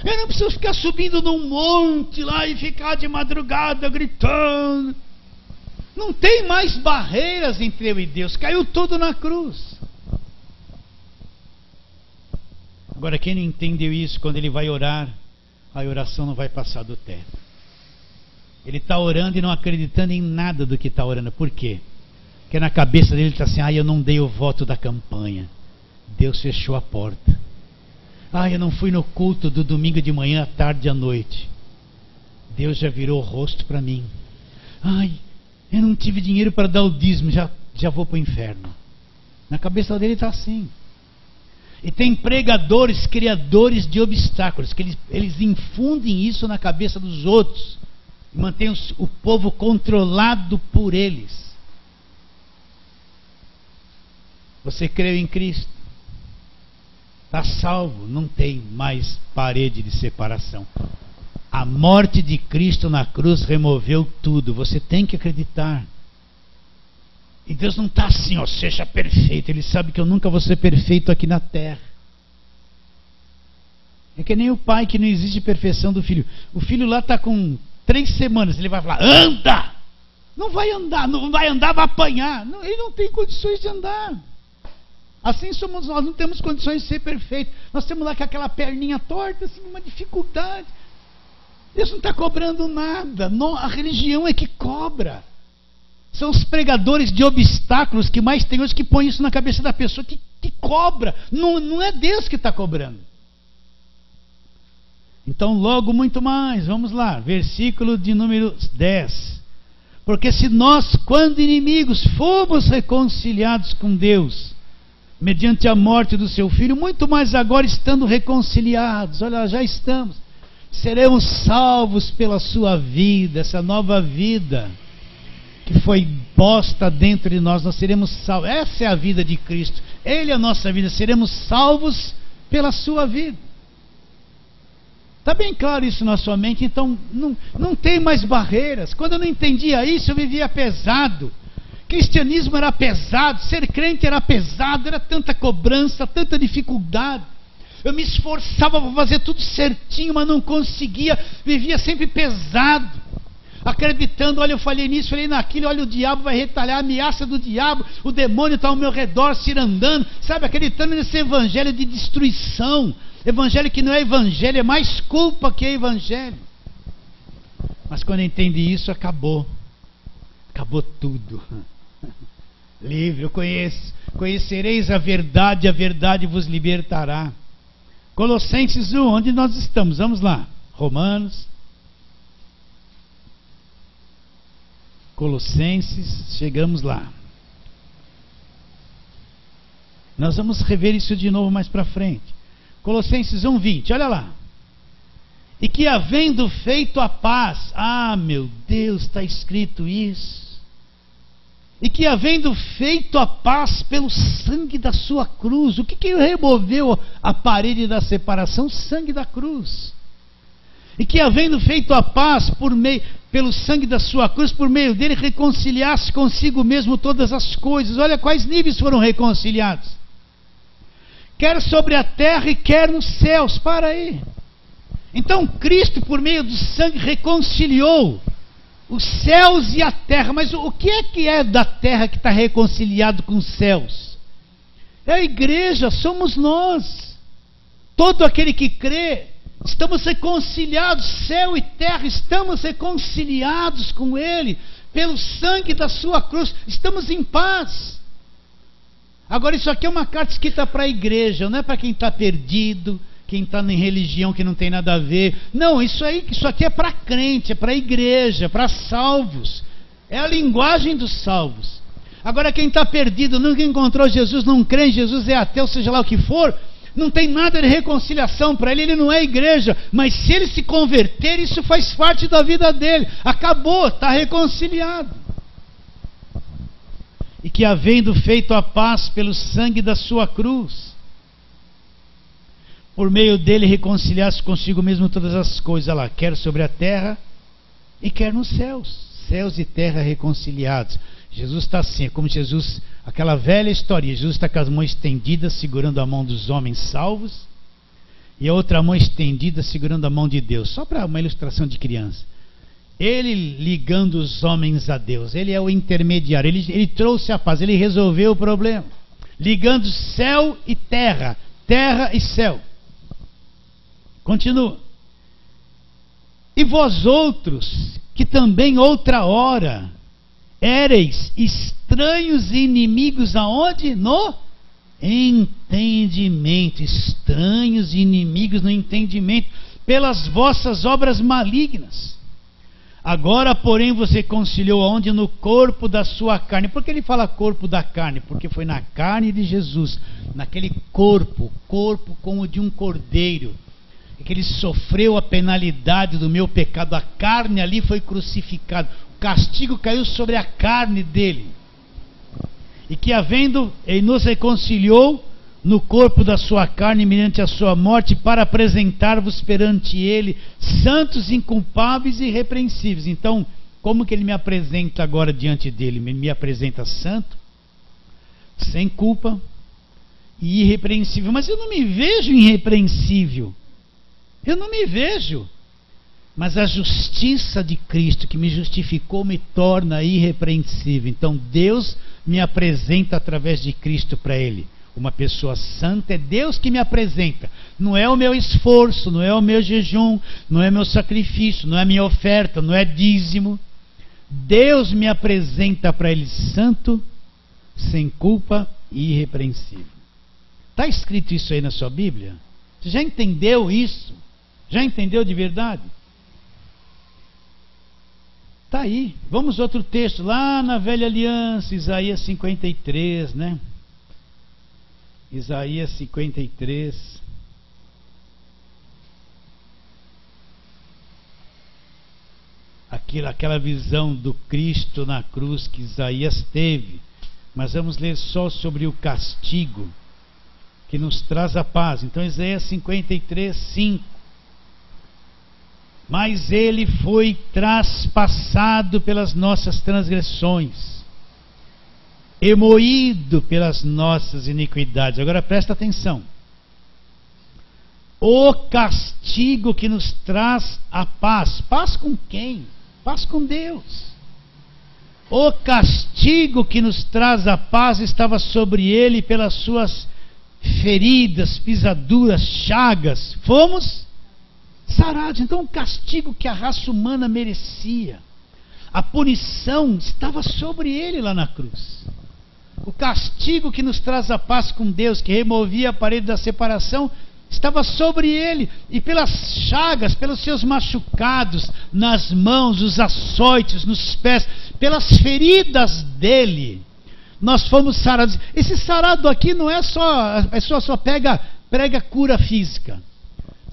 Speaker 1: Eu não preciso ficar subindo num monte lá e ficar de madrugada gritando. Não tem mais barreiras entre eu e Deus, caiu tudo na cruz. Agora, quem não entendeu isso, quando ele vai orar, a oração não vai passar do teto. Ele está orando e não acreditando em nada do que está orando. Por quê? Porque na cabeça dele está assim: eu não dei o voto da campanha, Deus fechou a porta. Eu não fui no culto do domingo de manhã, à tarde e à noite, Deus já virou o rosto para mim. Eu não tive dinheiro para dar o dízimo, já vou para o inferno. Na cabeça dele está assim. E tem pregadores, criadores de obstáculos, que eles infundem isso na cabeça dos outros, e mantêm o povo controlado por eles. Você creu em Cristo, está salvo, não tem mais parede de separação. A morte de Cristo na cruz removeu tudo, você tem que acreditar. E Deus não está assim, seja perfeito. Ele sabe que eu nunca vou ser perfeito aqui na terra. É que nem o pai que não exige perfeição do filho. O filho lá está com 3 semanas, ele vai falar: anda! Não vai andar, vai apanhar. Não, ele não tem condições de andar. Assim somos nós, não temos condições de ser perfeitos. Nós temos lá com aquela perninha torta, assim, uma dificuldade. Deus não está cobrando nada. A religião é que cobra. São os pregadores de obstáculos que mais tem hoje, que põem isso na cabeça da pessoa, que cobra. Não é Deus que está cobrando. Então logo muito mais, vamos lá, versículo de número 10. Porque se nós, quando inimigos, fomos reconciliados com Deus, mediante a morte do seu Filho, muito mais agora estando reconciliados, olha, já estamos, seremos salvos pela sua vida, essa nova vida que foi posta dentro de nós, nós seremos salvos. Essa é a vida de Cristo, Ele é a nossa vida, seremos salvos pela sua vida. Está bem claro isso na sua mente? Então não tem mais barreiras. Quando eu não entendia isso, eu vivia pesado. Cristianismo era pesado, ser crente era pesado, era tanta cobrança, tanta dificuldade. Eu me esforçava para fazer tudo certinho, mas não conseguia, vivia sempre pesado, acreditando, olha, eu falei nisso, falei naquilo, olha, o diabo vai retalhar, a ameaça do diabo, o demônio está ao meu redor, cirandando, sabe, acreditando nesse evangelho de destruição, evangelho que não é evangelho, é mais culpa que é evangelho. Mas quando entende isso, acabou tudo. Livre, eu conhecereis a verdade vos libertará. Colossenses 1, onde nós estamos? Vamos lá, Romanos, Colossenses, chegamos lá. Nós vamos rever isso de novo mais para frente. Colossenses 1:20, olha lá. E que havendo feito a paz, meu Deus, está escrito isso. E que havendo feito a paz pelo sangue da sua cruz, o que removeu a parede da separação? O sangue da cruz. E que havendo feito a paz pelo sangue da sua cruz, por meio dele reconciliasse consigo mesmo todas as coisas. Olha quais níveis foram reconciliados. Quer sobre a terra e quer nos céus. Para aí. Então Cristo, por meio do sangue, reconciliou os céus e a terra. Mas o que é da terra que está reconciliado com os céus? É a igreja, somos nós. Todo aquele que crê, estamos reconciliados, céu e terra, estamos reconciliados com Ele, pelo sangue da sua cruz, estamos em paz. Agora isso aqui é uma carta escrita para a igreja, não é para quem está perdido, quem está em religião que não tem nada a ver. Não, isso aqui é para crente, é para a igreja, para salvos. É a linguagem dos salvos. Agora quem está perdido, nunca encontrou Jesus, não crê em Jesus, é ateu, seja lá o que for, não tem nada de reconciliação para ele não é igreja. Mas se ele se converter, isso faz parte da vida dele. Acabou, está reconciliado. E que havendo feito a paz pelo sangue da sua cruz, por meio dele reconciliasse consigo mesmo todas as coisas lá, quer sobre a terra e quer nos céus. Céus e terra reconciliados. Jesus está assim, é como Jesus, aquela velha história, Jesus está com as mãos estendidas, segurando a mão dos homens salvos, e a outra mão estendida, segurando a mão de Deus, só para uma ilustração de criança. Ele ligando os homens a Deus, ele é o intermediário, ele trouxe a paz, ele resolveu o problema, ligando céu e terra, terra e céu. Continua. E vós outros, que também outra hora éreis estranhos e inimigos aonde? No entendimento. Estranhos e inimigos no entendimento, pelas vossas obras malignas. Agora, porém, você conciliou aonde? No corpo da sua carne. Por que ele fala corpo da carne? Porque foi na carne de Jesus, naquele corpo como de um cordeiro, que ele sofreu a penalidade do meu pecado. A carne ali foi crucificada, o castigo caiu sobre a carne dele. E que havendo, ele nos reconciliou no corpo da sua carne mediante a sua morte, para apresentar-vos perante ele santos, inculpáveis e irrepreensíveis. Então, como que ele me apresenta agora diante dele? Ele me apresenta santo, sem culpa e irrepreensível. Mas eu não me vejo irrepreensível, eu não me vejo. Mas a justiça de Cristo que me justificou me torna irrepreensível. Então Deus me apresenta através de Cristo para ele uma pessoa santa. É Deus que me apresenta, não é o meu esforço, não é o meu jejum, não é meu sacrifício, não é minha oferta, não é dízimo. Deus me apresenta para ele santo, sem culpa e irrepreensível. Está escrito isso aí na sua Bíblia? Você já entendeu isso? Já entendeu de verdade? Está aí. Vamos outro texto, lá na Velha Aliança, Isaías 53, né? Isaías 53. Aquela visão do Cristo na cruz que Isaías teve. Mas vamos ler só sobre o castigo que nos traz a paz. Então, Isaías 53, 5. Mas ele foi traspassado pelas nossas transgressões e moído pelas nossas iniquidades. Agora presta atenção. O castigo que nos traz a paz. Paz com quem? Paz com Deus. O castigo que nos traz a paz estava sobre ele, pelas suas feridas, pisaduras, chagas. Fomos sarados. Então o castigo que a raça humana merecia, a punição estava sobre ele lá na cruz. O castigo que nos traz a paz com Deus, que removia a parede da separação, estava sobre ele. E pelas chagas, pelos seus machucados nas mãos, os açoites nos pés, pelas feridas dele, nós fomos sarados. Esse sarado aqui não é só, a pessoa só prega cura física.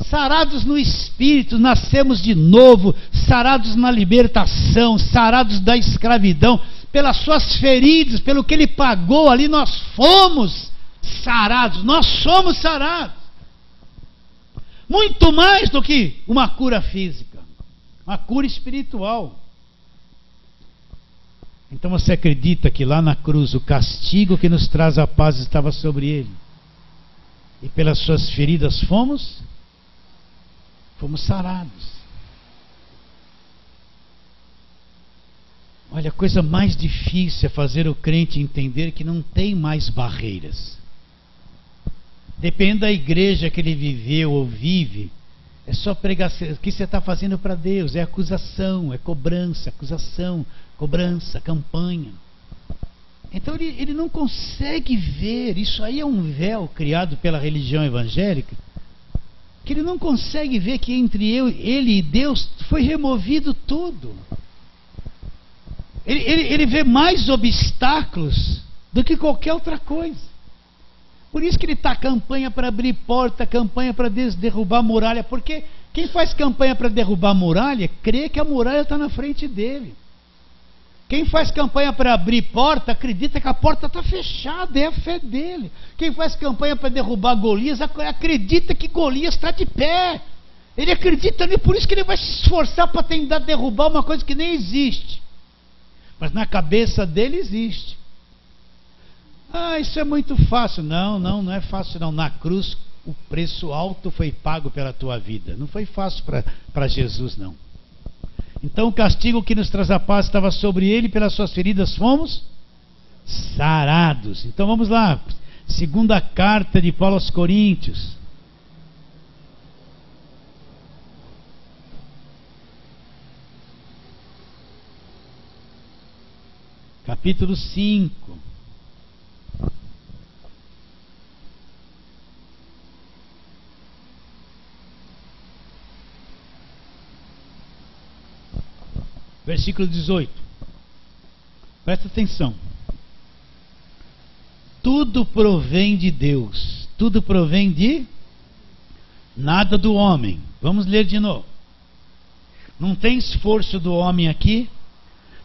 Speaker 1: Sarados no Espírito, nascemos de novo, sarados na libertação, sarados da escravidão, pelas suas feridas, pelo que ele pagou ali, nós fomos sarados, nós somos sarados. Muito mais do que uma cura física, uma cura espiritual. Então você acredita que lá na cruz o castigo que nos traz a paz estava sobre ele, e pelas suas feridas fomos sarados. Olha, a coisa mais difícil é fazer o crente entender que não tem mais barreiras. Depende da igreja que ele viveu ou vive, é só pregar. O que você está fazendo para Deus? É acusação, é cobrança, acusação, cobrança, campanha. Então ele não consegue ver, isso aí é um véu criado pela religião evangélica, que ele não consegue ver que entre ele e Deus foi removido tudo. Ele vê mais obstáculos do que qualquer outra coisa. Por isso que ele está campanha para abrir porta, campanha para derrubar a muralha, porque quem faz campanha para derrubar a muralha, crê que a muralha está na frente dele. Quem faz campanha para abrir porta, acredita que a porta está fechada, é a fé dele. Quem faz campanha para derrubar Golias, acredita que Golias está de pé. Ele acredita nisso, por isso que ele vai se esforçar para tentar derrubar uma coisa que nem existe. Mas na cabeça dele existe. Ah, isso é muito fácil. Não é fácil não. Na cruz o preço alto foi pago pela tua vida. Não foi fácil para Jesus não. Então o castigo que nos traz a paz estava sobre ele, pelas suas feridas fomos sarados. Então vamos lá, segunda carta de Paulo aos Coríntios. Capítulo 5. Versículo 18. Presta atenção. Tudo provém de Deus. Tudo provém de nada do homem. Vamos ler de novo. Não tem esforço do homem aqui.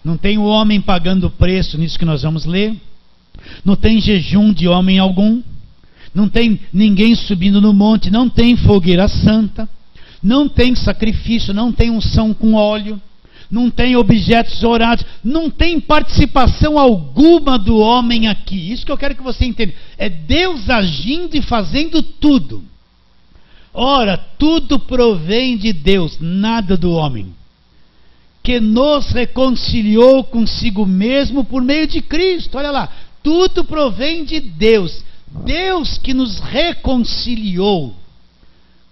Speaker 1: Não tem o homem pagando preço nisso que nós vamos ler. Não tem jejum de homem algum. Não tem ninguém subindo no monte. Não tem fogueira santa. Não tem sacrifício. Não tem unção com óleo. Não tem objetos orados, não tem participação alguma do homem aqui. Isso que eu quero que você entenda. É Deus agindo e fazendo tudo. Ora, tudo provém de Deus, nada do homem, que nos reconciliou consigo mesmo por meio de Cristo. Olha lá, tudo provém de Deus. Deus que nos reconciliou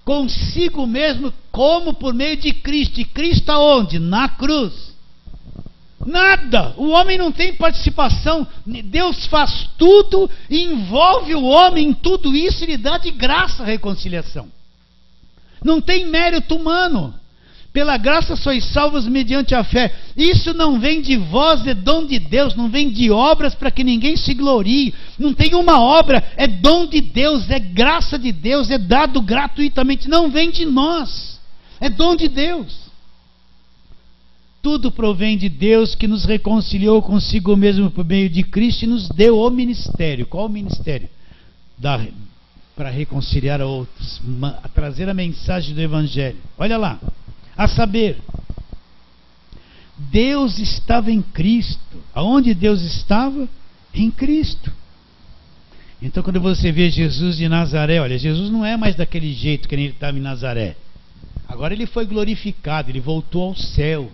Speaker 1: consigo mesmo, como por meio de Cristo. E Cristo aonde? Na cruz. Nada, o homem não tem participação. Deus faz tudo e envolve o homem em tudo isso e lhe dá de graça a reconciliação. Não tem mérito humano. Pela graça sois salvos mediante a fé. Isso não vem de vós, é dom de Deus. Não vem de obras para que ninguém se glorie. Não tem uma obra, é dom de Deus, é graça de Deus, é dado gratuitamente. Não vem de nós, é dom de Deus. Tudo provém de Deus, que nos reconciliou consigo mesmo por meio de Cristo e nos deu o ministério. Qual o ministério? Para reconciliar a outros, a trazer a mensagem do Evangelho. Olha lá. A saber, Deus estava em Cristo. Aonde Deus estava? Em Cristo. Então quando você vê Jesus de Nazaré, olha, Jesus não é mais daquele jeito que ele estava em Nazaré. Agora ele foi glorificado, ele voltou ao céu.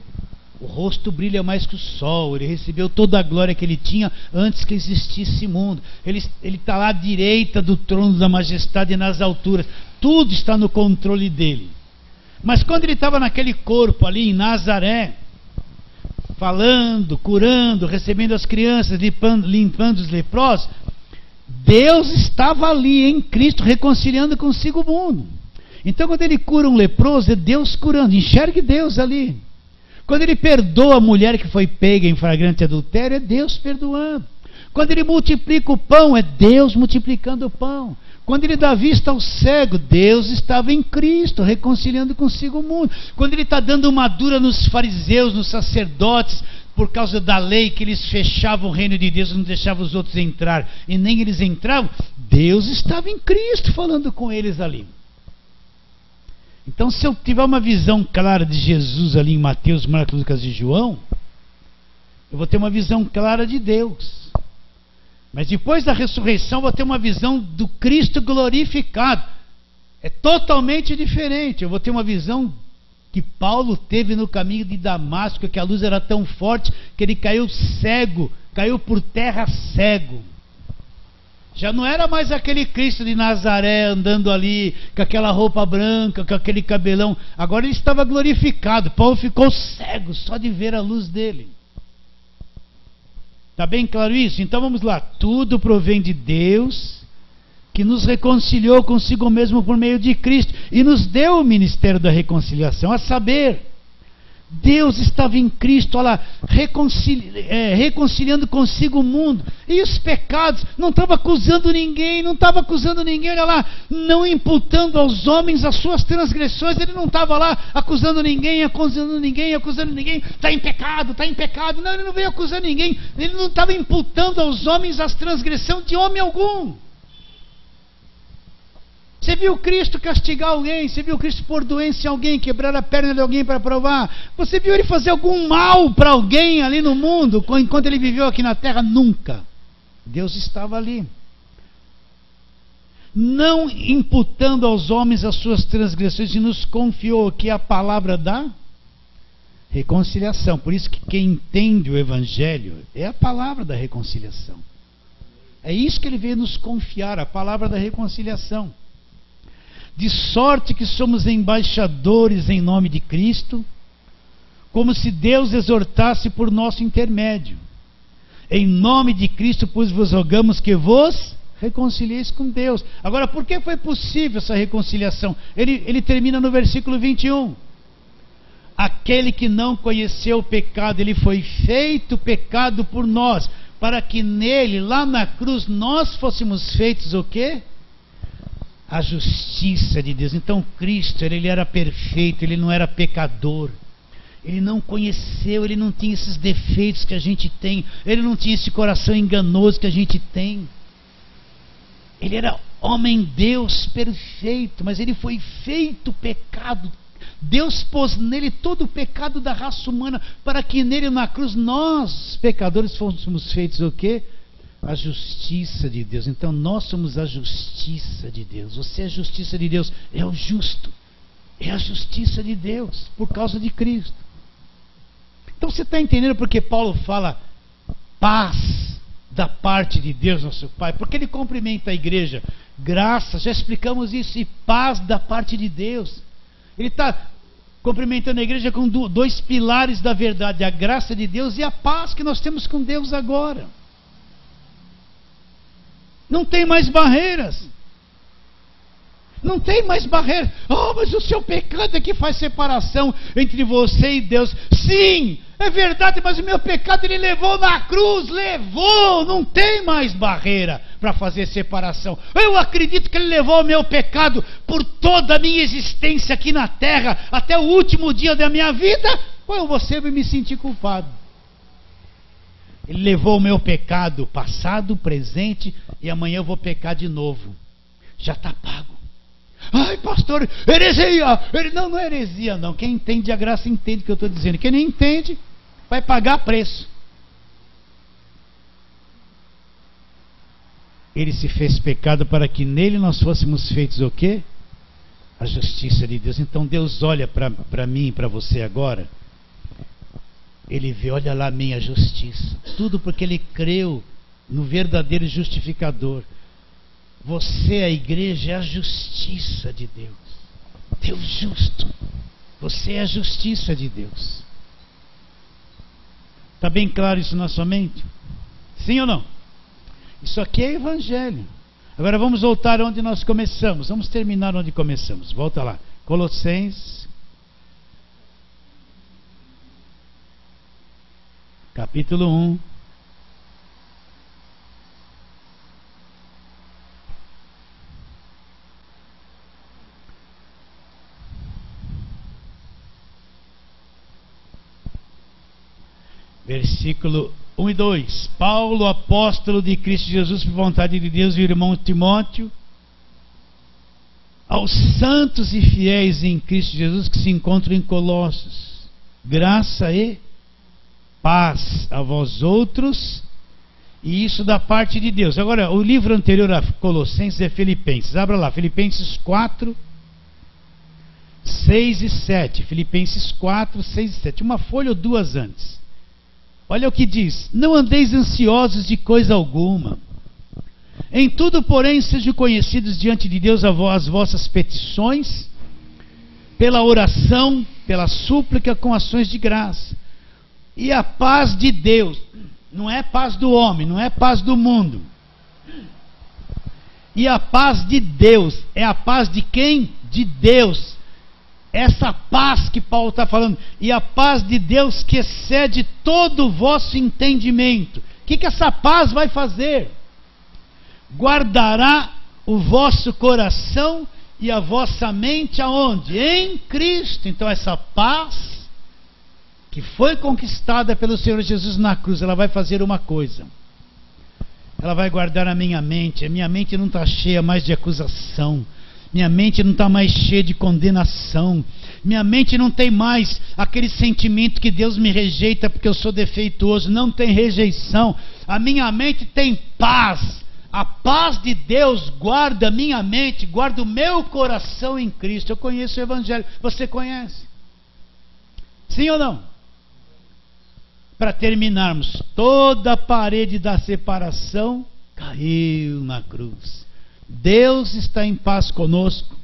Speaker 1: O rosto brilha mais que o sol. Ele recebeu toda a glória que ele tinha antes que existisse mundo. Ele está lá à direita do trono da majestade nas alturas. Tudo está no controle dele. Mas quando ele estava naquele corpo ali em Nazaré, falando, curando, recebendo as crianças, limpando os leprosos, Deus estava ali em Cristo, reconciliando consigo o mundo. Então quando ele cura um leproso, é Deus curando. Enxergue Deus ali. Quando ele perdoa a mulher que foi pega em flagrante adultério, é Deus perdoando. Quando ele multiplica o pão, é Deus multiplicando o pão. Quando ele dá vista ao cego, Deus estava em Cristo, reconciliando consigo o mundo. Quando ele está dando uma dura nos fariseus, nos sacerdotes, por causa da lei, que eles fechavam o reino de Deus e não deixavam os outros entrar, e nem eles entravam, Deus estava em Cristo falando com eles ali. Então, se eu tiver uma visão clara de Jesus ali em Mateus, Marcos, Lucas e João, eu vou ter uma visão clara de Deus. Mas depois da ressurreição, eu vou ter uma visão do Cristo glorificado. É totalmente diferente. Eu vou ter uma visão que Paulo teve no caminho de Damasco, que a luz era tão forte que ele caiu cego, caiu por terra cego. Já não era mais aquele Cristo de Nazaré andando ali com aquela roupa branca, com aquele cabelão. Agora ele estava glorificado. Paulo ficou cego só de ver a luz dele. Está bem claro isso? Então vamos lá. Tudo provém de Deus, que nos reconciliou consigo mesmo por meio de Cristo e nos deu o ministério da reconciliação, a saber, Deus estava em Cristo, olha lá, reconciliando consigo o mundo e os pecados. Não estava acusando ninguém, olha lá, não imputando aos homens as suas transgressões. Ele não estava lá acusando ninguém, está em pecado. Não, ele não veio acusar ninguém. Ele não estava imputando aos homens as transgressões de homem algum. Você viu Cristo castigar alguém? Você viu Cristo pôr doença em alguém, quebrar a perna de alguém para provar? Você viu ele fazer algum mal para alguém ali no mundo, enquanto ele viveu aqui na terra? Nunca. Deus estava ali. Não imputando aos homens as suas transgressões, e nos confiou que a palavra da reconciliação. Por isso que quem entende o Evangelho é a palavra da reconciliação. É isso que ele veio nos confiar, a palavra da reconciliação. De sorte que somos embaixadores em nome de Cristo, como se Deus exortasse por nosso intermédio. Em nome de Cristo, pois vos rogamos que vos reconcilieis com Deus. Agora, por que foi possível essa reconciliação? Ele termina no versículo 21. Aquele que não conheceu o pecado, ele foi feito pecado por nós, para que nele, lá na cruz, nós fôssemos feitos o quê? A justiça de Deus. Então Cristo, ele era perfeito, ele não era pecador, ele não conheceu, ele não tinha esses defeitos que a gente tem, ele não tinha esse coração enganoso que a gente tem. Ele era homem Deus perfeito, mas ele foi feito pecado. Deus pôs nele todo o pecado da raça humana, para que nele na cruz nós, pecadores, fôssemos feitos o quê? A justiça de Deus. Então nós somos a justiça de Deus. Você é a justiça de Deus, é o justo, é a justiça de Deus, por causa de Cristo. Então você está entendendo porque Paulo fala paz da parte de Deus nosso Pai? Porque ele cumprimenta a igreja, graça, já explicamos isso, e paz da parte de Deus. Ele está cumprimentando a igreja com dois pilares da verdade, a graça de Deus e a paz que nós temos com Deus agora. Não tem mais barreiras. Não tem mais barreira. Oh, mas o seu pecado é que faz separação entre você e Deus. Sim, é verdade, mas o meu pecado ele levou na cruz. Levou, não tem mais barreira para fazer separação. Eu acredito que ele levou o meu pecado por toda a minha existência aqui na terra, até o último dia da minha vida. Ou eu vou sempre me sentir culpado. Ele levou o meu pecado passado, presente, e amanhã eu vou pecar de novo. Já está pago. Ai, pastor, heresia! Não é heresia não. Quem entende a graça entende o que eu estou dizendo. Quem não entende, vai pagar preço. Ele se fez pecado para que nele nós fôssemos feitos o quê? A justiça de Deus. Então Deus olha para mim e para você agora. Ele vê, olha lá a minha justiça. Tudo porque ele creu no verdadeiro justificador. Você, a igreja, é a justiça de Deus. Deus justo. Você é a justiça de Deus. Está bem claro isso na sua mente? Sim ou não? Isso aqui é evangelho. Agora vamos voltar onde nós começamos. Vamos terminar onde começamos. Volta lá. Colossenses. Capítulo 1. Versículo 1 e 2. Paulo, apóstolo de Cristo Jesus, por vontade de Deus, e o irmão Timóteo, aos santos e fiéis em Cristo Jesus que se encontram em Colossos, graça e paz a vós outros, e isso da parte de Deus. Agora, o livro anterior a Colossenses é Filipenses. Abra lá, Filipenses 4, 6 e 7. Filipenses 4, 6 e 7. Uma folha ou duas antes. Olha o que diz: não andeis ansiosos de coisa alguma. Em tudo, porém, sejam conhecidos diante de Deus as vossas petições, pela oração, pela súplica, com ações de graça. E a paz de Deus, não é paz do homem, não é paz do mundo. E a paz de Deus, é a paz de quem? De Deus. Essa paz que Paulo está falando, e a paz de Deus que excede todo o vosso entendimento. O que essa paz vai fazer? Guardará o vosso coração e a vossa mente aonde? Em Cristo. Então essa paz que foi conquistada pelo Senhor Jesus na cruz, ela vai fazer uma coisa. Ela vai guardar a minha mente não está cheia mais de acusação. Minha mente não está mais cheia de condenação. Minha mente não tem mais aquele sentimento que Deus me rejeita porque eu sou defeituoso. Não tem rejeição. A minha mente tem paz. A paz de Deus guarda a minha mente, guarda o meu coração em Cristo. Eu conheço o Evangelho. Você conhece? Sim ou não? Para terminarmos, toda a parede da separação caiu na cruz. Deus está em paz conosco.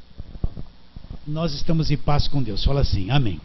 Speaker 1: Nós estamos em paz com Deus. Fala assim, amém.